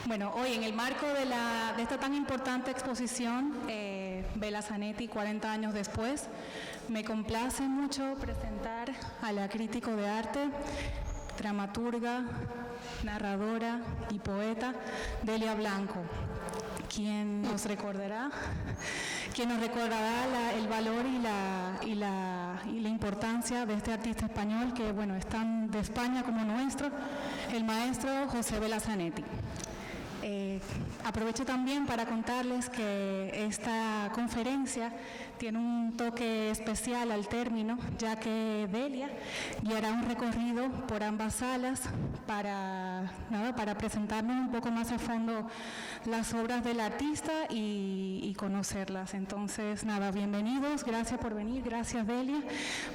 Bueno, hoy en el marco de esta tan importante exposición, Bella Zanetti, 40 años después, me complace mucho presentar a la crítico de arte, dramaturga, narradora y poeta Delia Blanco, quien nos recordará el valor y la importancia de este artista español que, bueno, es tan de España como nuestro, el maestro José Bella Zanetti. Aprovecho también para contarles que esta conferencia tiene un toque especial al término, ya que Delia guiará un recorrido por ambas salas para presentarnos un poco más a fondo las obras del artista y conocerlas. Entonces, bienvenidos, gracias por venir, gracias Delia.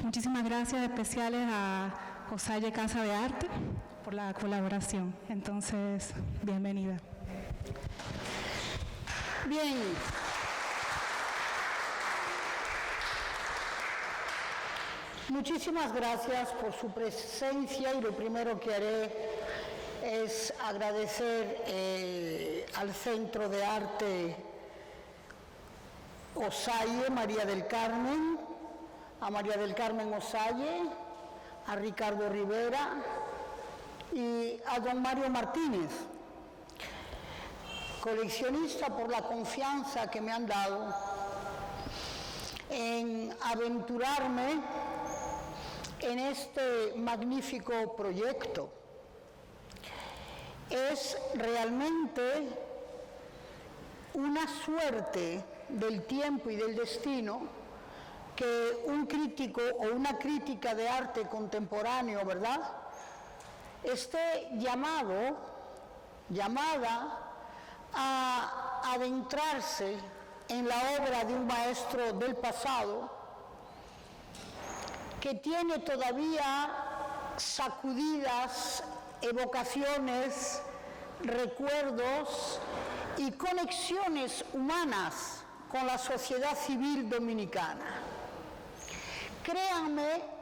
Muchísimas gracias especiales a Osalle Casa de Arte por la colaboración. Entonces, bienvenida. Bien. Muchísimas gracias por su presencia y lo primero que haré es agradecer al Centro de Arte Osalle, María del Carmen, a María del Carmen Osalle, a Ricardo Rivera y a don Mario Martínez, coleccionista, por la confianza que me han dado en aventurarme en este magnífico proyecto. Es realmente una suerte del tiempo y del destino que un crítico o una crítica de arte contemporáneo, ¿verdad?, esté llamada a adentrarse en la obra de un maestro del pasado que tiene todavía sacudidas evocaciones, recuerdos y conexiones humanas con la sociedad civil dominicana. Créanme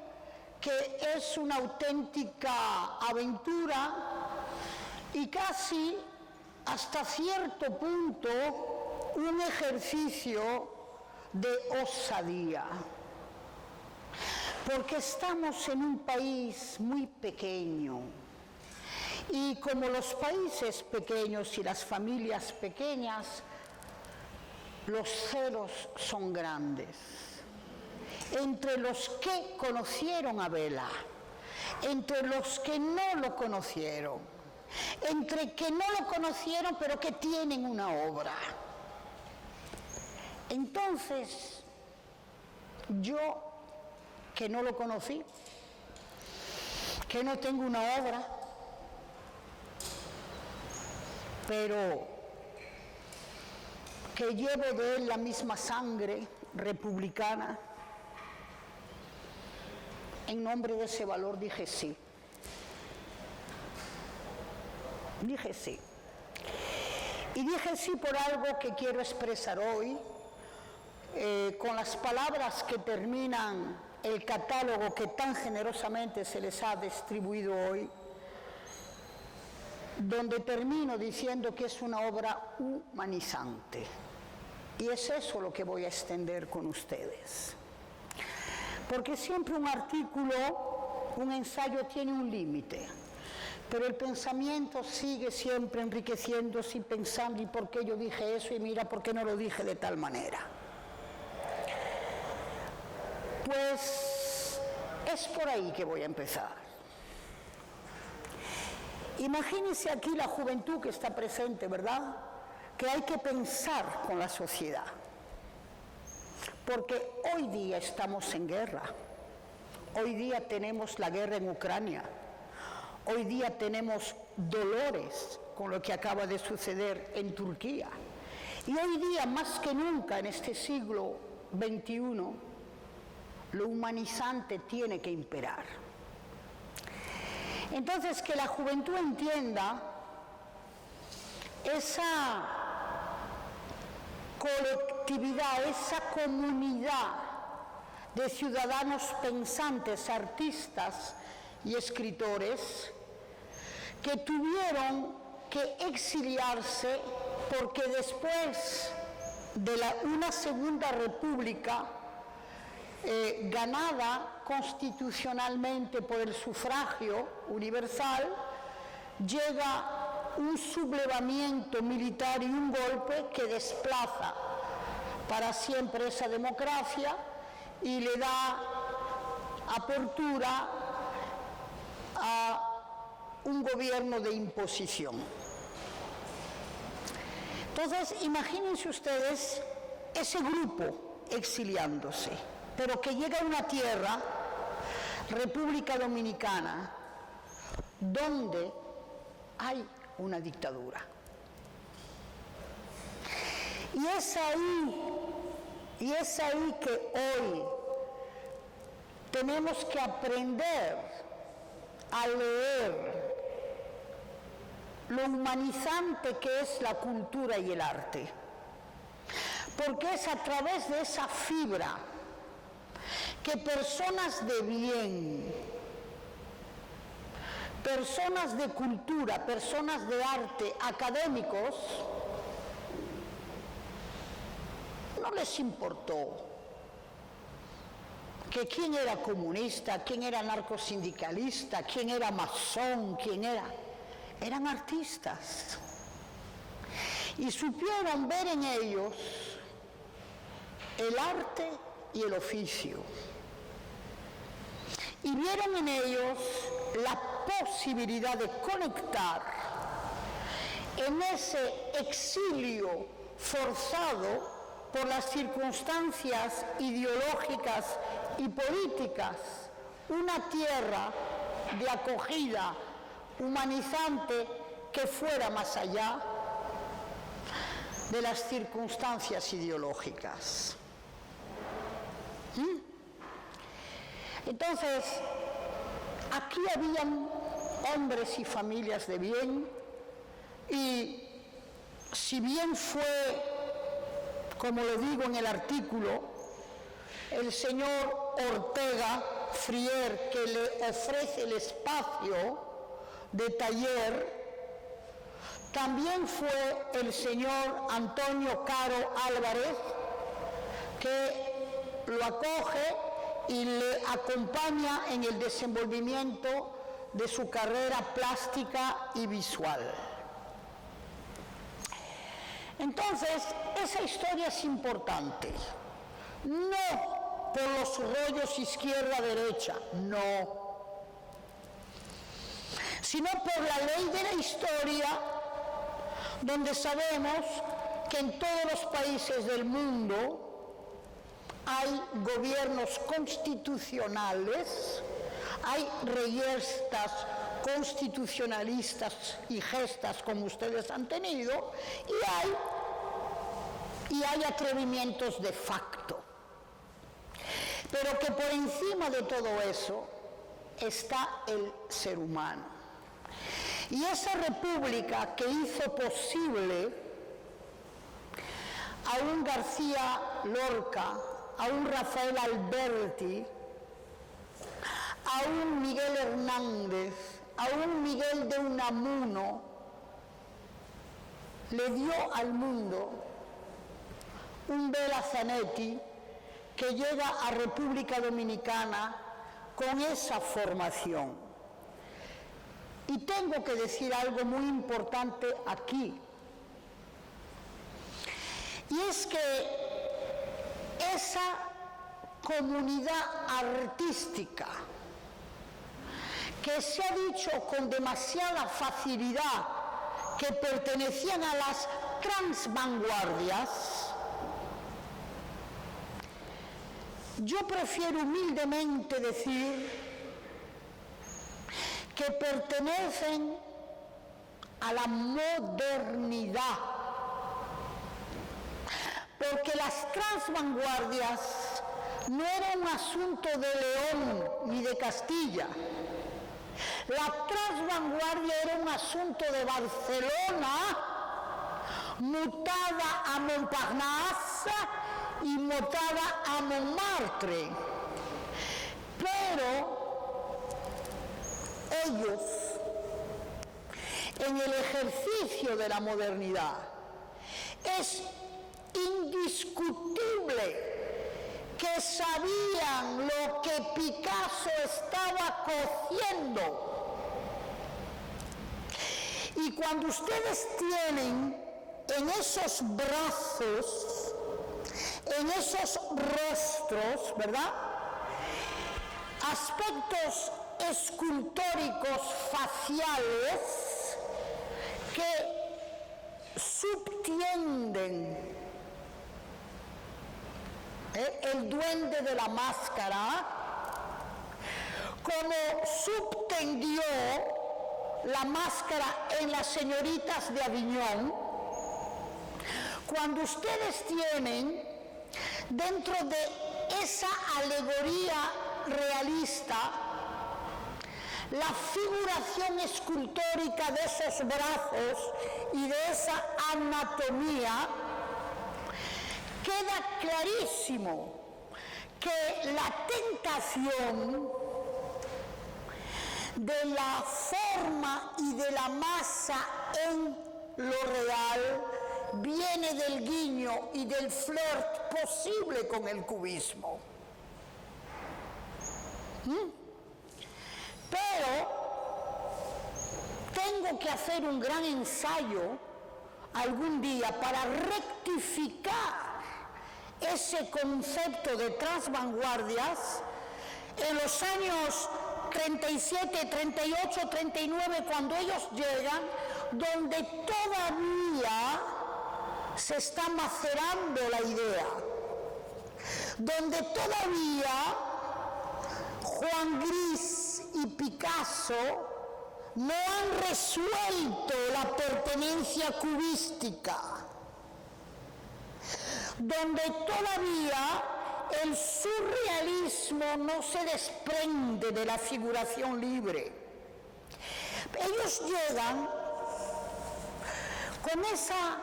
que es una auténtica aventura y casi hasta cierto punto un ejercicio de osadía, porque estamos en un país muy pequeño y como los países pequeños y las familias pequeñas, los ceros son grandes. Entre los que conocieron a Bella, entre los que no lo conocieron, entre que no lo conocieron pero que tienen una obra. Entonces, yo que no lo conocí, que no tengo una obra, pero que llevo de él la misma sangre republicana, en nombre de ese valor dije sí. Dije sí. Y dije sí por algo que quiero expresar hoy, con las palabras que terminan el catálogo que tan generosamente se les ha distribuido hoy, donde termino diciendo que es una obra humanizante. Y es eso lo que voy a extender con ustedes. Porque siempre un artículo, un ensayo tiene un límite, pero el pensamiento sigue siempre enriqueciéndose y pensando, ¿y por qué yo dije eso? Y mira, ¿por qué no lo dije de tal manera? Pues es por ahí que voy a empezar. Imagínense aquí la juventud que está presente, ¿verdad?, que hay que pensar con la sociedad. Porque hoy día estamos en guerra, hoy día tenemos la guerra en Ucrania, hoy día tenemos dolores con lo que acaba de suceder en Turquía. Y hoy día, más que nunca en este siglo XXI, lo humanizante tiene que imperar. Entonces, que la juventud entienda esa colectividad, esa comunidad de ciudadanos pensantes, artistas y escritores que tuvieron que exiliarse porque después de una segunda república ganada constitucionalmente por el sufragio universal, llega un sublevamiento militar y un golpe que desplaza para siempre esa democracia y le da apertura a un gobierno de imposición. Entonces, imagínense ustedes ese grupo exiliándose, pero que llega a una tierra, República Dominicana, donde hay una dictadura. Y es ahí que hoy tenemos que aprender a leer lo humanizante que es la cultura y el arte, porque es a través de esa fibra que personas de bien, personas de cultura, personas de arte, académicos, no les importó que quién era comunista, quién era narcosindicalista, quién era masón, quién era... Eran artistas y supieron ver en ellos el arte y el oficio, y vieron en ellos la posibilidad de conectar en ese exilio forzado por las circunstancias ideológicas y políticas, una tierra de acogida humanizante que fuera más allá de las circunstancias ideológicas. Entonces, aquí habían hombres y familias de bien, y si bien fue, como lo digo en el artículo, el señor Ortega Frier que le ofrece el espacio de taller, también fue el señor Antonio Caro Álvarez que lo acoge y le acompaña en el desenvolvimiento de su carrera plástica y visual. Entonces, esa historia es importante, no por los rollos izquierda-derecha, no, sino por la ley de la historia, donde sabemos que en todos los países del mundo hay gobiernos constitucionales, hay reyestas constitucionalistas y gestas como ustedes han tenido, y hay atrevimientos de facto. Pero que por encima de todo eso está el ser humano. Y esa república que hizo posible a un García Lorca, a un Rafael Alberti, a un Miguel Hernández, a un Miguel de Unamuno, le dio al mundo un Bela Zanetti que llega a República Dominicana con esa formación. Y tengo que decir algo muy importante aquí, y es que esa comunidad artística que se ha dicho con demasiada facilidad que pertenecían a las transvanguardias, yo prefiero humildemente decir que pertenecen a la modernidad, porque las transvanguardias no era un asunto de León ni de Castilla. La transvanguardia era un asunto de Barcelona, mutada a Montparnasse y mutada a Montmartre. Pero ellos en el ejercicio de la modernidad. Es indiscutible que sabían lo que Picasso estaba cociendo. Y cuando ustedes tienen en esos brazos, en esos rostros, ¿verdad?, aspectos escultóricos faciales que subtienden el duende de la máscara, como subtendió la máscara en las señoritas de Aviñón. Cuando ustedes tienen dentro de esa alegoría realista la figuración escultórica de esos brazos y de esa anatomía, queda clarísimo que la tentación de la forma y de la masa en lo real viene del guiño y del flirt posible con el cubismo. Pero tengo que hacer un gran ensayo algún día para rectificar ese concepto de transvanguardias en los años 37, 38, 39, cuando ellos llegan, donde todavía se está macerando la idea, donde todavía Juan Gris y Picasso no han resuelto la pertenencia cubística, donde todavía el surrealismo no se desprende de la figuración libre. Ellos llegan con esa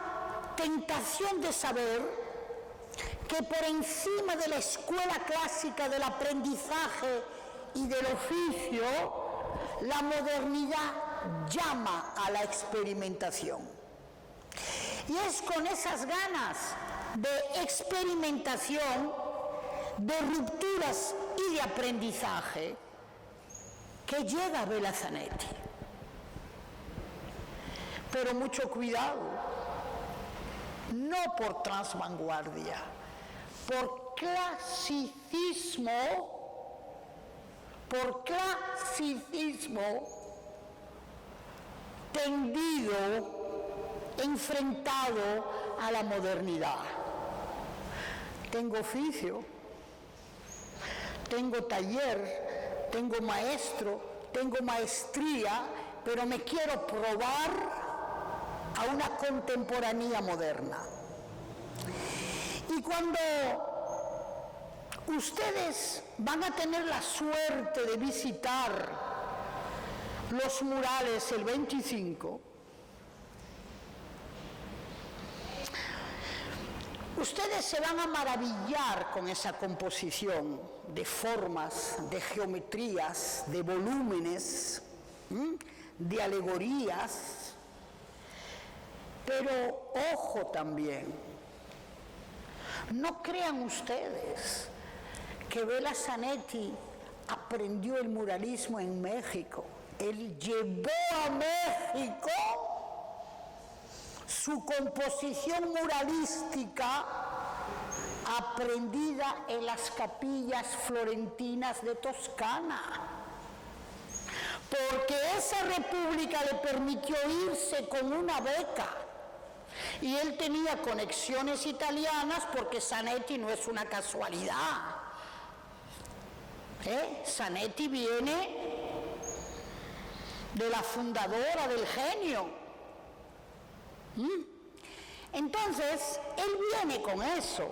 tentación de saber que por encima de la escuela clásica del aprendizaje y del oficio, la modernidad llama a la experimentación. Y es con esas ganas de experimentación, de rupturas y de aprendizaje que llega Bela Zanetti. Pero mucho cuidado, no por transvanguardia, por clasicismo tendido, enfrentado a la modernidad. Tengo oficio, tengo taller, tengo maestro, tengo maestría, pero me quiero probar a una contemporanea moderna. Y cuando ustedes van a tener la suerte de visitar los murales el 25, ustedes se van a maravillar con esa composición de formas, de geometrías, de volúmenes, de alegorías. Pero ojo también, no crean ustedes que Bela Zanetti aprendió el muralismo en México. Él llevó a México su composición muralística aprendida en las capillas florentinas de Toscana, porque esa república le permitió irse con una beca. Y él tenía conexiones italianas, porque Zanetti no es una casualidad. Zanetti viene de la fundadora del Genio. Entonces, él viene con eso.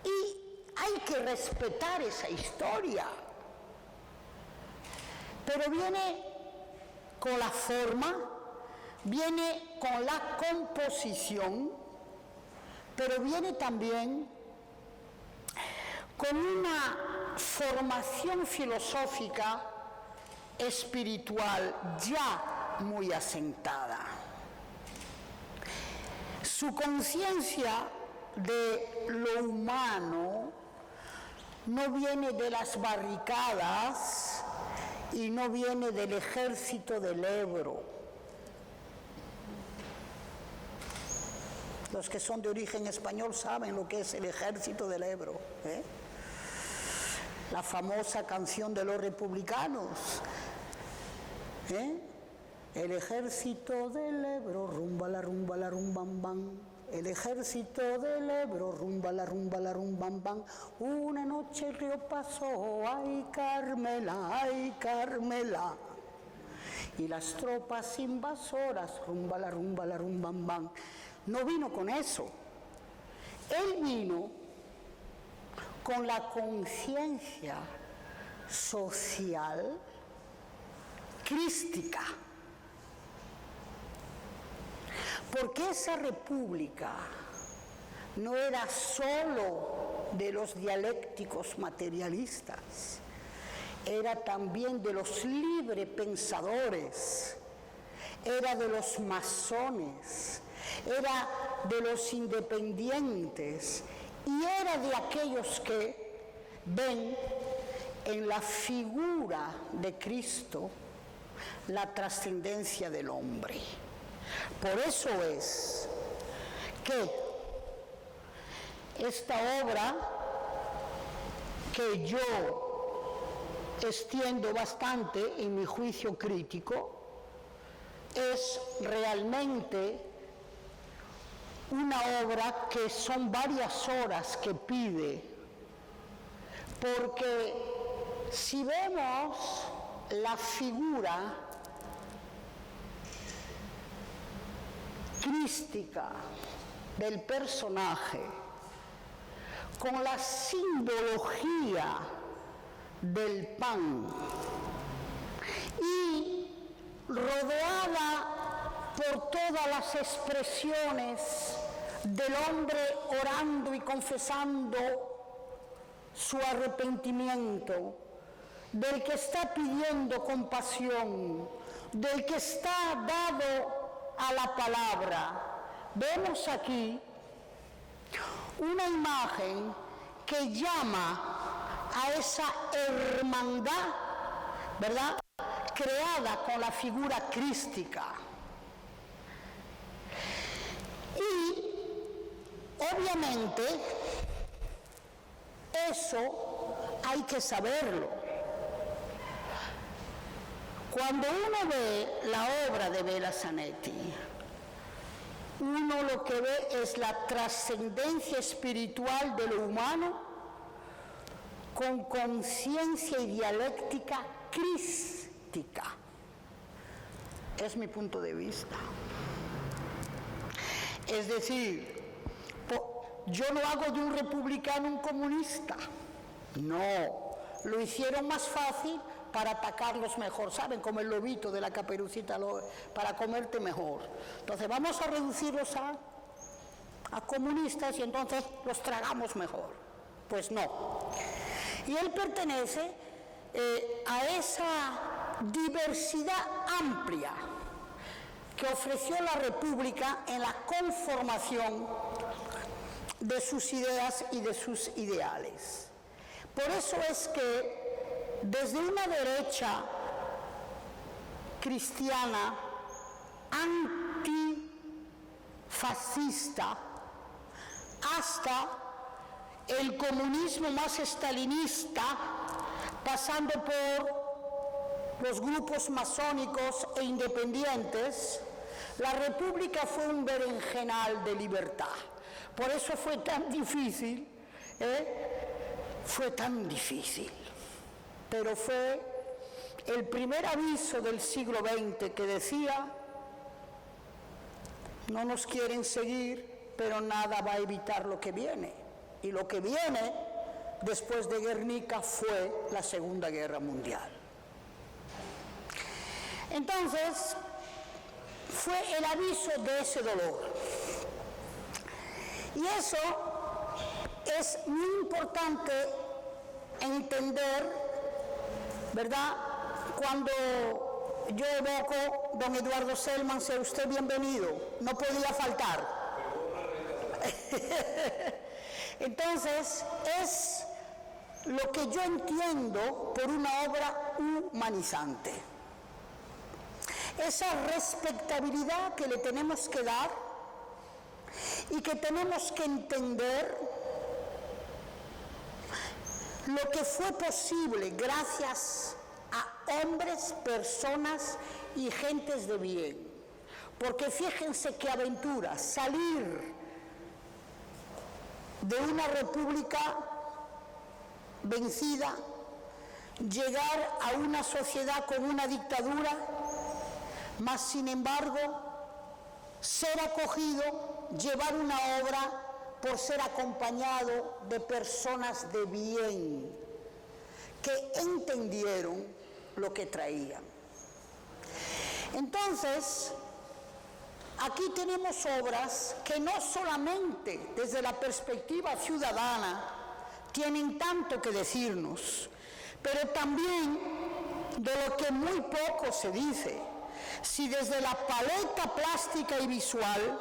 Y hay que respetar esa historia. Pero viene con la forma, viene con la composición, pero viene también con una formación filosófica, espiritual, ya muy asentada. Su conciencia de lo humano no viene de las barricadas y no viene del ejército del Ebro. Los que son de origen español saben lo que es el ejército del Ebro, ¿eh? La famosa canción de los republicanos, ¿eh? El ejército del Ebro, rumba la rumbam bam. El ejército del Ebro, rumba la rumbam bam. Una noche el río pasó, ay Carmela, y las tropas invasoras, rumba la rumbam bam. No vino con eso. Él vino con la conciencia social crística. Porque esa república no era solo de los dialécticos materialistas, era también de los librepensadores, era de los masones, era de los independientes y era de aquellos que ven en la figura de Cristo la trascendencia del hombre. Por eso es que esta obra, que yo extiendo bastante en mi juicio crítico, es realmente una obra que son varias horas que pide, porque si vemos la figura crística del personaje con la simbología del pan y rodeada por todas las expresiones del hombre orando y confesando su arrepentimiento, del que está pidiendo compasión, del que está dado a la palabra. Vemos aquí una imagen que llama a esa hermandad, ¿verdad?, creada con la figura crística. Y obviamente eso hay que saberlo. Cuando uno ve la obra de Bela Zanetti, uno lo que ve es la trascendencia espiritual de lo humano con conciencia y dialéctica crística. Es mi punto de vista. Es decir, yo no hago de un republicano un comunista. No, lo hicieron más fácil para atacarlos mejor. ¿Saben? Como el lobito de la Caperucita, para comerte mejor. Entonces vamos a reducirlos a comunistas y entonces los tragamos mejor. Pues no. Y él pertenece a esa diversidad amplia que ofreció la República en la conformación de sus ideas y de sus ideales. Por eso es que desde una derecha cristiana antifascista hasta el comunismo más estalinista, pasando por los grupos masónicos e independientes, la República fue un berenjenal de libertad. Por eso fue tan difícil, fue tan difícil. Pero fue el primer aviso del siglo XX que decía: no nos quieren seguir, pero nada va a evitar lo que viene. Y lo que viene después de Guernica fue la Segunda Guerra Mundial. Entonces, fue el aviso de ese dolor. Y eso es muy importante entender, ¿verdad?, cuando yo evoco, don Eduardo Selman, sea usted bienvenido, no podía faltar. Entonces, es lo que yo entiendo por una obra humanizante. Esa respetabilidad que le tenemos que dar y que tenemos que entender lo que fue posible gracias a hombres, personas y gentes de bien. Porque fíjense qué aventura, salir de una república vencida, llegar a una sociedad con una dictadura, mas sin embargo ser acogido, llevar una obra por ser acompañado de personas de bien que entendieron lo que traían. Entonces, aquí tenemos obras que no solamente desde la perspectiva ciudadana tienen tanto que decirnos, pero también de lo que muy poco se dice. Si desde la paleta plástica y visual,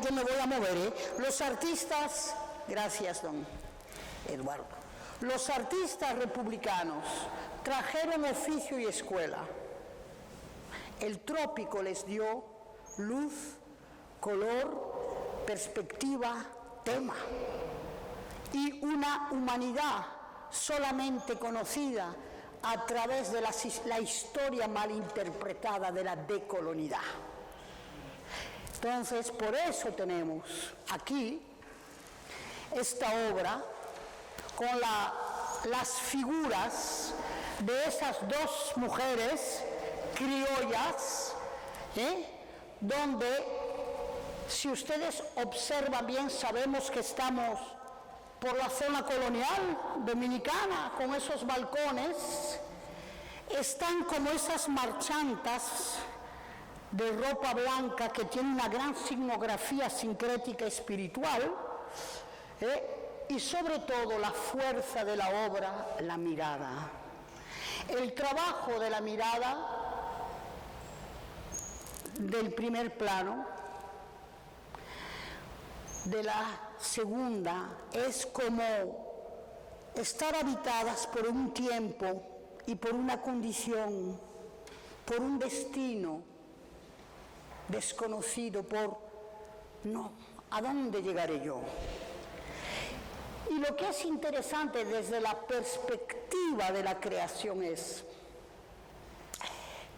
yo me voy a mover, los artistas, gracias don Eduardo, los artistas republicanos trajeron oficio y escuela. El trópico les dio luz, color, perspectiva, tema. Y una humanidad solamente conocida a través de la historia mal interpretada de la decolonidad. Entonces, por eso tenemos aquí esta obra con las figuras de esas dos mujeres criollas, donde, si ustedes observan bien, sabemos que estamos por la zona colonial dominicana, con esos balcones, están como esas marchantas de ropa blanca que tienen una gran signografía sincrética espiritual, y sobre todo la fuerza de la obra, la mirada. El trabajo de la mirada del primer plano, de la segunda, es como estar habitadas por un tiempo y por una condición, por un destino desconocido, ¿a dónde llegaré yo? Y lo que es interesante desde la perspectiva de la creación es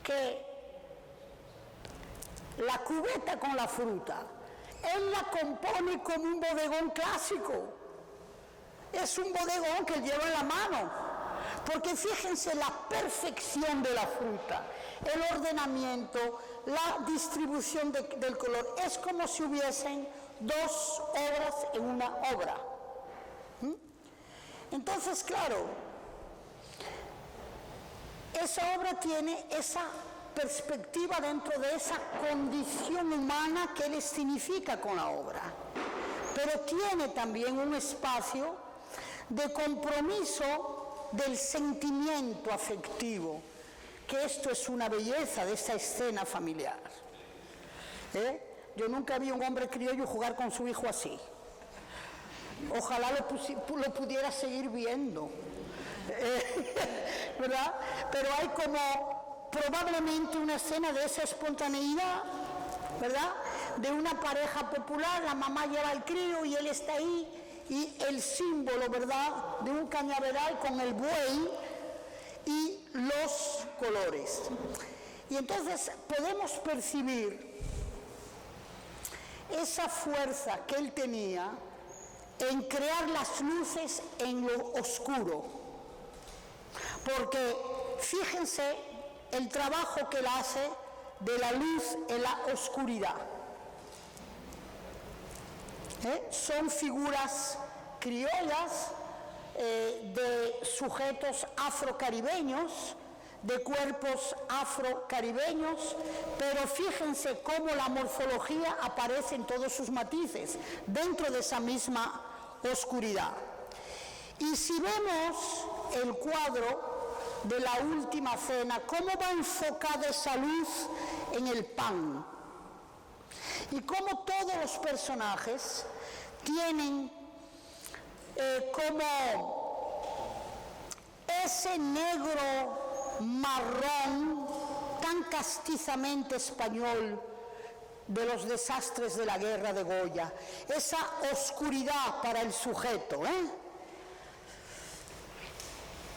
que la cubeta con la fruta, él la compone como un bodegón clásico. Es un bodegón que él lleva en la mano. Porque fíjense la perfección de la fruta, el ordenamiento, la distribución del color. Es como si hubiesen dos obras en una obra. Entonces, claro, esa obra tiene esa perspectiva dentro de esa condición humana que él significa con la obra, pero tiene también un espacio de compromiso del sentimiento afectivo, que esto es una belleza de esa escena familiar. Yo nunca vi un hombre criollo jugar con su hijo así. Ojalá lo pudiera seguir viendo, ¿verdad? Pero hay como probablemente una escena de esa espontaneidad, ¿verdad? De una pareja popular, la mamá lleva al crío y él está ahí, y el símbolo, ¿verdad?, de un cañaveral con el buey y los colores. Y entonces podemos percibir esa fuerza que él tenía en crear las luces en lo oscuro. Porque fíjense el trabajo que él hace de la luz en la oscuridad. Son figuras criollas, de sujetos afrocaribeños, de cuerpos afrocaribeños, pero fíjense cómo la morfología aparece en todos sus matices, dentro de esa misma oscuridad. Y si vemos el cuadro de la última cena, cómo va enfocada esa luz en el pan. Y cómo todos los personajes tienen como ese negro marrón tan castizamente español de los desastres de la guerra de Goya, esa oscuridad para el sujeto,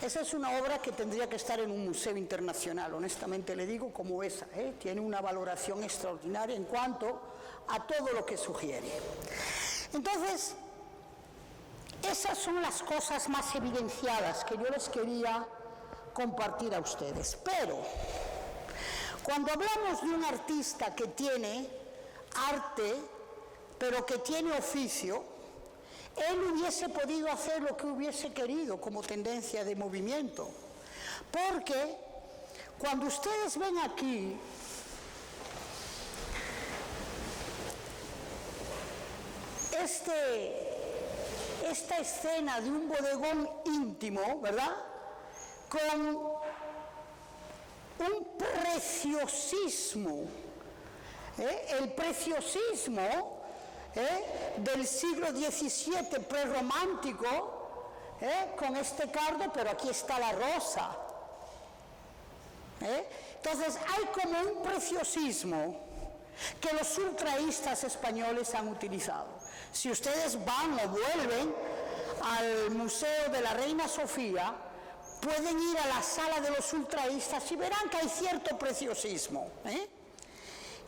Esa es una obra que tendría que estar en un museo internacional, honestamente le digo, como esa, tiene una valoración extraordinaria en cuanto a todo lo que sugiere. Entonces, esas son las cosas más evidenciadas que yo les quería compartir a ustedes. Pero, cuando hablamos de un artista que tiene arte, pero que tiene oficio, él hubiese podido hacer lo que hubiese querido como tendencia de movimiento. Porque cuando ustedes ven aquí esta escena de un bodegón íntimo, ¿verdad?, con un preciosismo, el preciosismo del siglo XVII prerromántico, con este cardo, pero aquí está la rosa. Entonces hay como un preciosismo que los ultraístas españoles han utilizado. Si ustedes van o vuelven al Museo de la Reina Sofía, pueden ir a la sala de los ultraístas y verán que hay cierto preciosismo.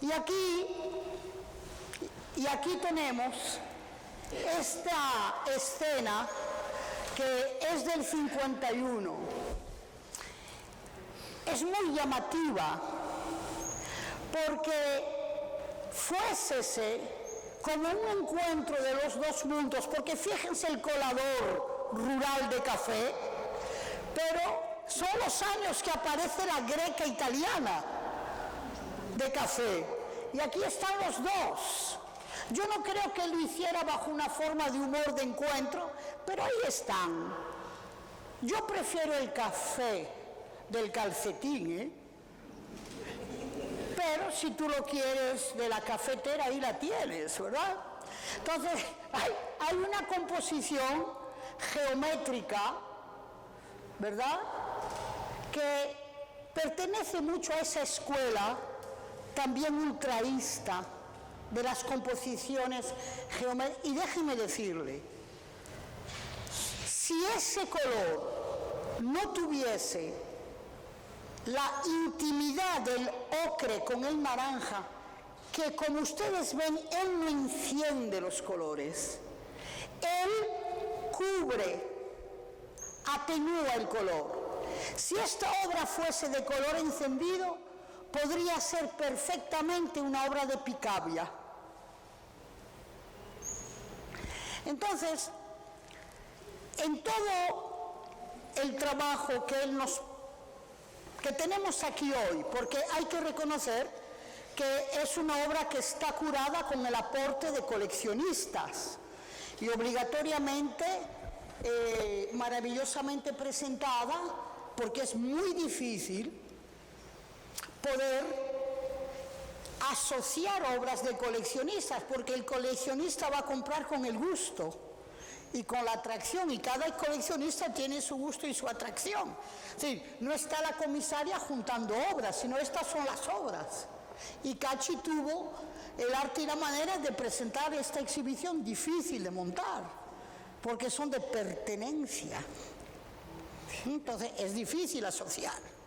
Y aquí tenemos esta escena que es del 51. Es muy llamativa porque fuésese como un encuentro de los dos mundos, porque fíjense el colador rural de café, pero son los años que aparece la greca italiana de café, y aquí están los dos. Yo no creo que lo hiciera bajo una forma de humor de encuentro, pero ahí están. Yo prefiero el café del calcetín, pero si tú lo quieres de la cafetera, ahí la tienes, ¿verdad? Entonces, hay una composición geométrica, ¿verdad?, que pertenece mucho a esa escuela también ultraísta de las composiciones geométricas. Y déjeme decirle, si ese color no tuviese la intimidad del ocre con el naranja, que como ustedes ven, él no enciende los colores, él cubre, atenúa el color. Si esta obra fuese de color encendido, podría ser perfectamente una obra de Picabia. Entonces, en todo el trabajo que tenemos aquí hoy, porque hay que reconocer que es una obra que está curada con el aporte de coleccionistas y obligatoriamente maravillosamente presentada, porque es muy difícil poder asociar obras de coleccionistas, porque el coleccionista va a comprar con el gusto y con la atracción, y cada coleccionista tiene su gusto y su atracción. Sí, no está la comisaria juntando obras, sino estas son las obras. Y Cachi tuvo el arte y la manera de presentar esta exhibición difícil de montar, porque son de pertenencia. Entonces es difícil asociar.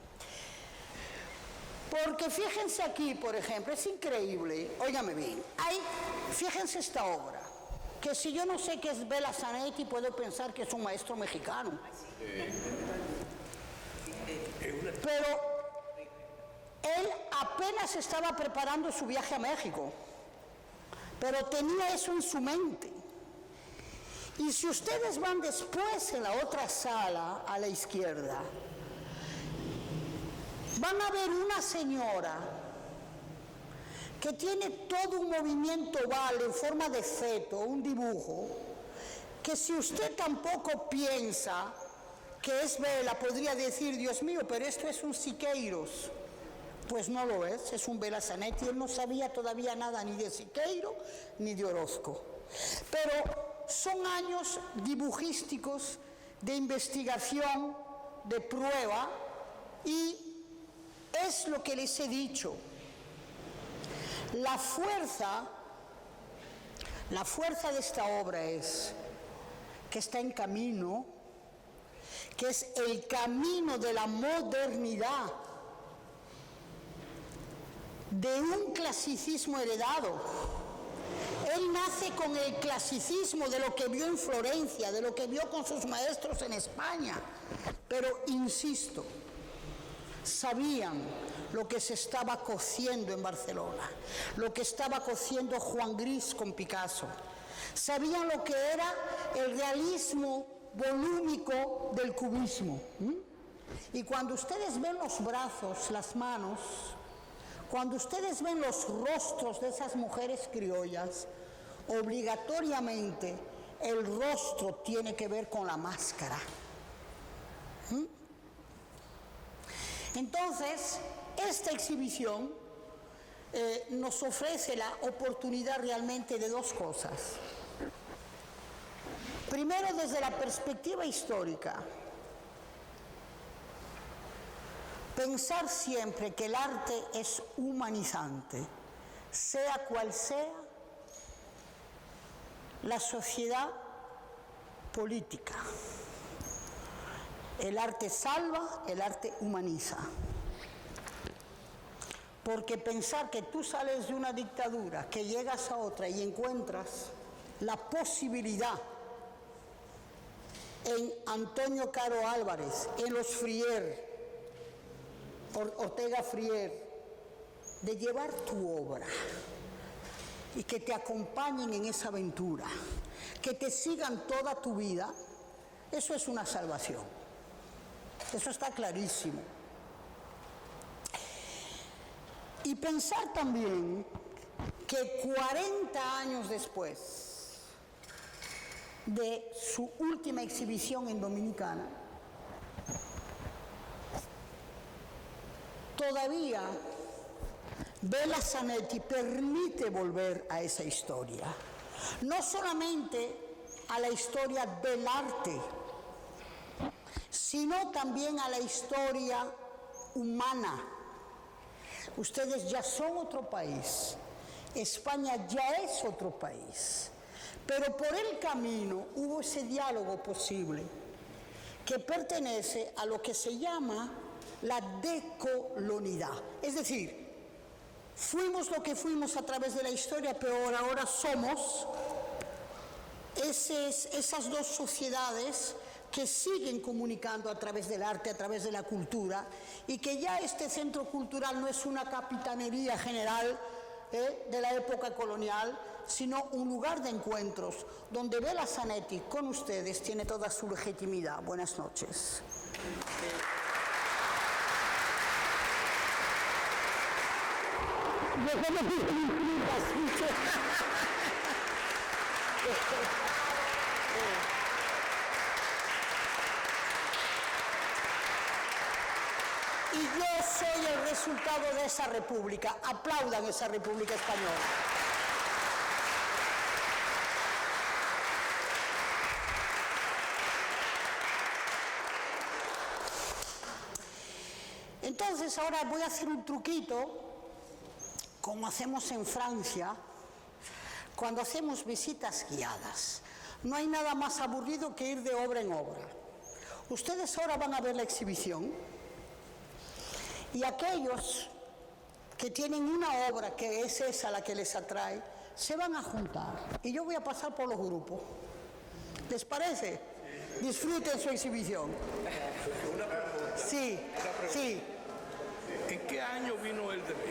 Porque fíjense aquí, por ejemplo, es increíble, óigame bien, fíjense esta obra, que si yo no sé qué es Bela Zanetti, puedo pensar que es un maestro mexicano. Pero él apenas estaba preparando su viaje a México, pero tenía eso en su mente. Y si ustedes van después en la otra sala, a la izquierda, van a ver una señora que tiene todo un movimiento oval en forma de feto, un dibujo, que si usted tampoco piensa que es vela, podría decir, Dios mío, pero esto es un Siqueiros. Pues no lo es un Vela Zanetti. Él no sabía todavía nada ni de Siqueiro ni de Orozco. Pero son años dibujísticos de investigación, de prueba, y es lo que les he dicho. La fuerza de esta obra es que está en camino, que es el camino de la modernidad, de un clasicismo heredado. Él nace con el clasicismo de lo que vio en Florencia, de lo que vio con sus maestros en España, pero insisto, sabían lo que se estaba cociendo en Barcelona, lo que estaba cociendo Juan Gris con Picasso, sabían lo que era el realismo volúmico del cubismo. Y cuando ustedes ven los brazos, las manos, cuando ustedes ven los rostros de esas mujeres criollas, obligatoriamente el rostro tiene que ver con la máscara. Entonces, esta exhibición nos ofrece la oportunidad realmente de dos cosas. Primero, desde la perspectiva histórica, pensar siempre que el arte es humanizante, sea cual sea la sociedad política. El arte salva, el arte humaniza. Porque pensar que tú sales de una dictadura, que llegas a otra y encuentras la posibilidad en Antonio Caro Álvarez, en los Frier, Ortega Frier, de llevar tu obra y que te acompañen en esa aventura, que te sigan toda tu vida, eso es una salvación. Eso está clarísimo. Y pensar también que 40 años después de su última exhibición en Dominicana, todavía Vela Zanetti permite volver a esa historia, no solamente a la historia del arte, sino también a la historia humana. Ustedes ya son otro país, España ya es otro país, pero por el camino hubo ese diálogo posible que pertenece a lo que se llama la decolonidad. Es decir, fuimos lo que fuimos a través de la historia, pero ahora somos esas dos sociedades que siguen comunicando a través del arte, a través de la cultura, y que ya este centro cultural no es una capitanería general de la época colonial, sino un lugar de encuentros donde Vela Zanetti con ustedes tiene toda su legitimidad. Buenas noches. Y yo soy el resultado de esa república. Aplaudan esa república española. Entonces ahora voy a hacer un truquito, como hacemos en Francia, cuando hacemos visitas guiadas. No hay nada más aburrido que ir de obra en obra. Ustedes ahora van a ver la exhibición y aquellos que tienen una obra que es esa la que les atrae, se van a juntar y yo voy a pasar por los grupos. ¿Les parece? Disfruten su exhibición. Una pregunta. Sí, sí. ¿En qué año vino él de México?